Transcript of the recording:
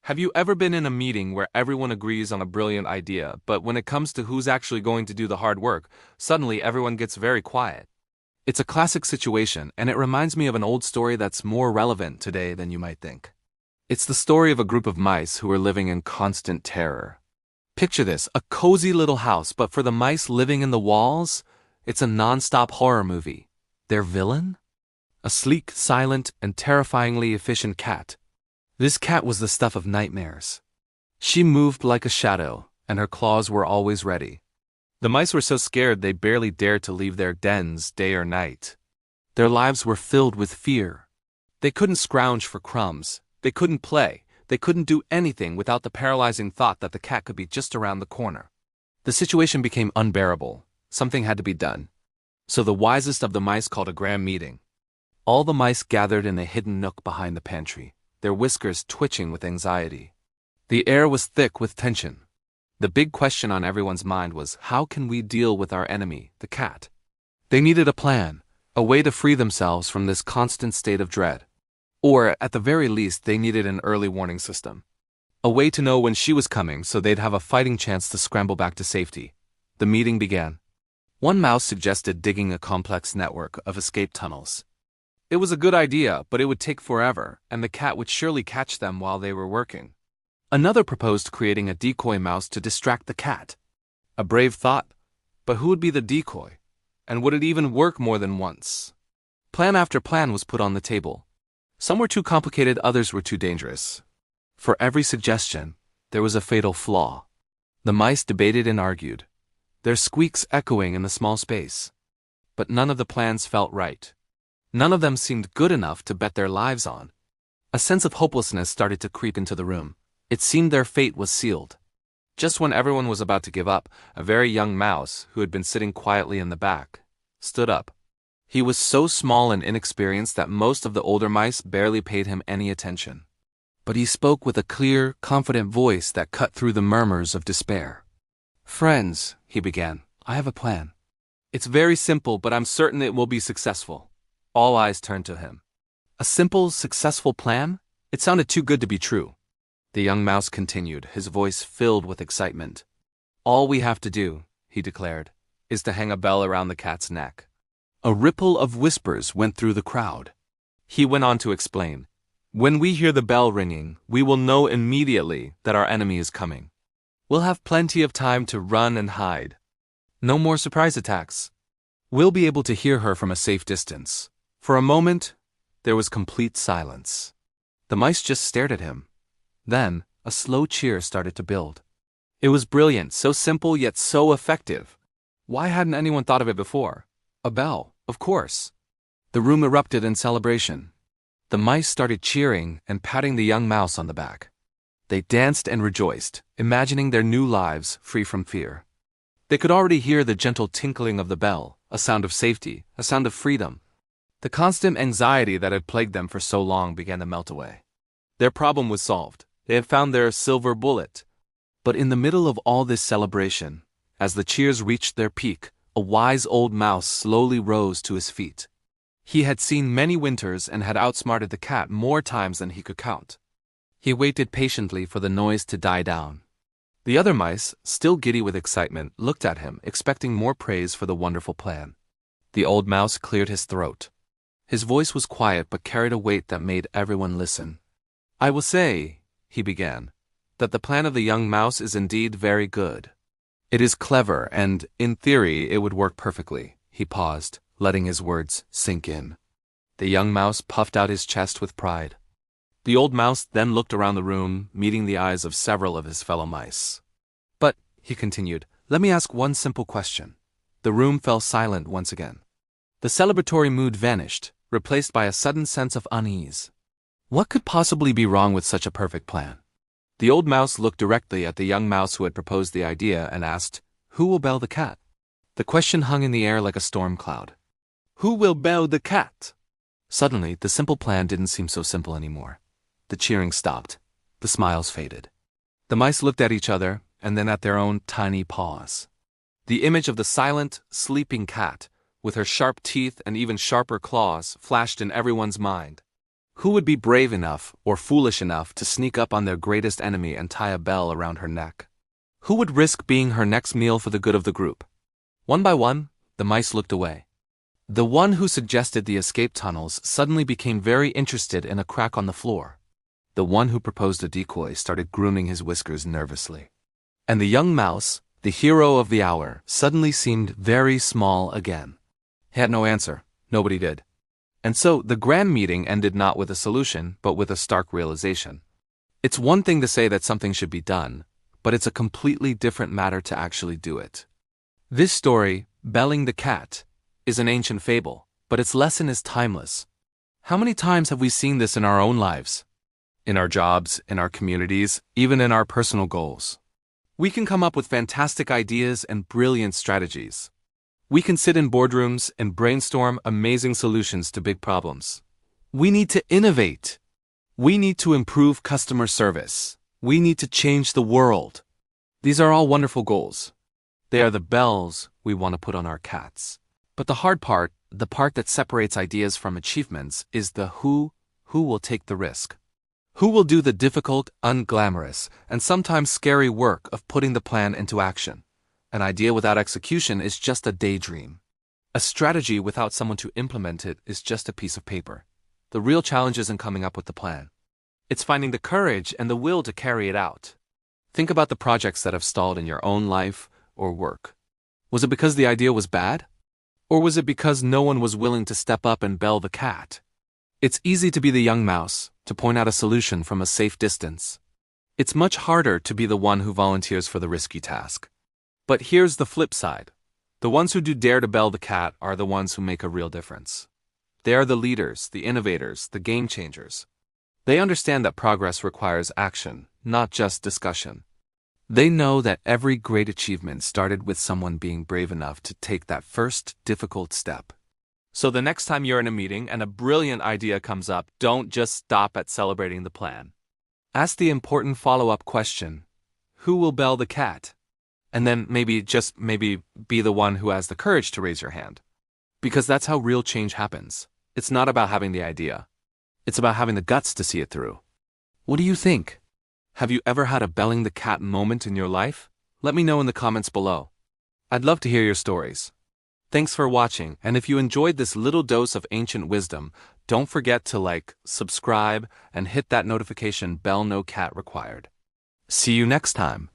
Have you ever been in a meeting where everyone agrees on a brilliant idea, but when it comes to who's actually going to do the hard work, suddenly everyone gets very quiet? It's a classic situation, and it reminds me of an old story that's more relevant today than you might think. It's the story of a group of mice who are living in constant terror. Picture this, a cozy little house, but for the mice living in the walls, it's a non-stop horror movie. Their villain? A sleek, silent, and terrifyingly efficient cat. This cat was the stuff of nightmares. She moved like a shadow, and her claws were always ready. The mice were so scared they barely dared to leave their dens day or night. Their lives were filled with fear. They couldn't scrounge for crumbs. They couldn't play. They couldn't do anything without the paralyzing thought that the cat could be just around the corner. The situation became unbearable. Something had to be done. So the wisest of the mice called a grand meeting. All the mice gathered in a hidden nook behind the pantry, their whiskers twitching with anxiety. The air was thick with tension. The big question on everyone's mind was, how can we deal with our enemy, the cat? They needed a plan, a way to free themselves from this constant state of dread. Or, at the very least, they needed an early warning system. A way to know when she was coming so they'd have a fighting chance to scramble back to safety. The meeting began. One mouse suggested digging a complex network of escape tunnels. It was a good idea, but it would take forever, and the cat would surely catch them while they were working. Another proposed creating a decoy mouse to distract the cat. A brave thought, but who would be the decoy? And would it even work more than once? Plan after plan was put on the table. Some were too complicated, others were too dangerous. For every suggestion, there was a fatal flaw. The mice debated and argued, their squeaks echoing in the small space. But none of the plans felt right. None of them seemed good enough to bet their lives on. A sense of hopelessness started to creep into the room. It seemed their fate was sealed. Just when everyone was about to give up, a very young mouse, who had been sitting quietly in the back, stood up. He was so small and inexperienced that most of the older mice barely paid him any attention. But he spoke with a clear, confident voice that cut through the murmurs of despair. "Friends," he began, "I have a plan. It's very simple, but I'm certain it will be successful." All eyes turned to him. A simple, successful plan? It sounded too good to be true. The young mouse continued, his voice filled with excitement. "All we have to do," he declared, "is to hang a bell around the cat's neck." A ripple of whispers went through the crowd. He went on to explain, "When we hear the bell ringing, we will know immediately that our enemy is coming. We'll have plenty of time to run and hide. No more surprise attacks. We'll be able to hear her from a safe distance." For a moment, there was complete silence. The mice just stared at him. Then, a slow cheer started to build. It was brilliant, so simple yet so effective. Why hadn't anyone thought of it before? A bell, of course. The room erupted in celebration. The mice started cheering and patting the young mouse on the back. They danced and rejoiced, imagining their new lives free from fear. They could already hear the gentle tinkling of the bell, a sound of safety, a sound of freedom. The constant anxiety that had plagued them for so long began to melt away. Their problem was solved. They had found their silver bullet. But in the middle of all this celebration, as the cheers reached their peak, a wise old mouse slowly rose to his feet. He had seen many winters and had outsmarted the cat more times than he could count. He waited patiently for the noise to die down. The other mice, still giddy with excitement, looked at him, expecting more praise for the wonderful plan. The old mouse cleared his throat. His voice was quiet but carried a weight that made everyone listen. "I will say," he began, "that the plan of the young mouse is indeed very good. It is clever and, in theory, it would work perfectly." He paused, letting his words sink in. The young mouse puffed out his chest with pride. The old mouse then looked around the room, meeting the eyes of several of his fellow mice. "But," he continued, "let me ask one simple question." The room fell silent once again. The celebratory mood vanished, replaced by a sudden sense of unease. What could possibly be wrong with such a perfect plan? The old mouse looked directly at the young mouse who had proposed the idea and asked, "Who will bell the cat?" The question hung in the air like a storm cloud. "Who will bell the cat?" Suddenly, the simple plan didn't seem so simple anymore. The cheering stopped. The smiles faded. The mice looked at each other, and then at their own tiny paws. The image of the silent, sleeping cat, with her sharp teeth and even sharper claws, flashed in everyone's mind. Who would be brave enough or foolish enough to sneak up on their greatest enemy and tie a bell around her neck? Who would risk being her next meal for the good of the group? One by one, the mice looked away. The one who suggested the escape tunnels suddenly became very interested in a crack on the floor. The one who proposed a decoy started grooming his whiskers nervously. And the young mouse, the hero of the hour, suddenly seemed very small again. He had no answer. Nobody did. And so the grand meeting ended not with a solution, but with a stark realization. It's one thing to say that something should be done, but it's a completely different matter to actually do it. This story, Belling the Cat, is an ancient fable, but its lesson is timeless. How many times have we seen this in our own lives? In our jobs, in our communities, even in our personal goals. We can come up with fantastic ideas and brilliant strategies. We can sit in boardrooms and brainstorm amazing solutions to big problems. We need to innovate. We need to improve customer service. We need to change the world. These are all wonderful goals. They are the bells we want to put on our cats. But the hard part, the part that separates ideas from achievements, is the who will take the risk. Who will do the difficult, unglamorous, and sometimes scary work of putting the plan into action? An idea without execution is just a daydream. A strategy without someone to implement it is just a piece of paper. The real challenge isn't coming up with the plan. It's finding the courage and the will to carry it out. Think about the projects that have stalled in your own life or work. Was it because the idea was bad? Or was it because no one was willing to step up and bell the cat? It's easy to be the young mouse, to point out a solution from a safe distance. It's much harder to be the one who volunteers for the risky task. But here's the flip side. The ones who do dare to bell the cat are the ones who make a real difference. They are the leaders, the innovators, the game changers. They understand that progress requires action, not just discussion. They know that every great achievement started with someone being brave enough to take that first difficult step. So the next time you're in a meeting and a brilliant idea comes up, don't just stop at celebrating the plan. Ask the important follow-up question, who will bell the cat? And then maybe be the one who has the courage to raise your hand. Because that's how real change happens. It's not about having the idea. It's about having the guts to see it through. What do you think? Have you ever had a belling the cat moment in your life? Let me know in the comments below. I'd love to hear your stories. Thanks for watching, and if you enjoyed this little dose of ancient wisdom, don't forget to like, subscribe, and hit that notification bell. No cat required. See you next time.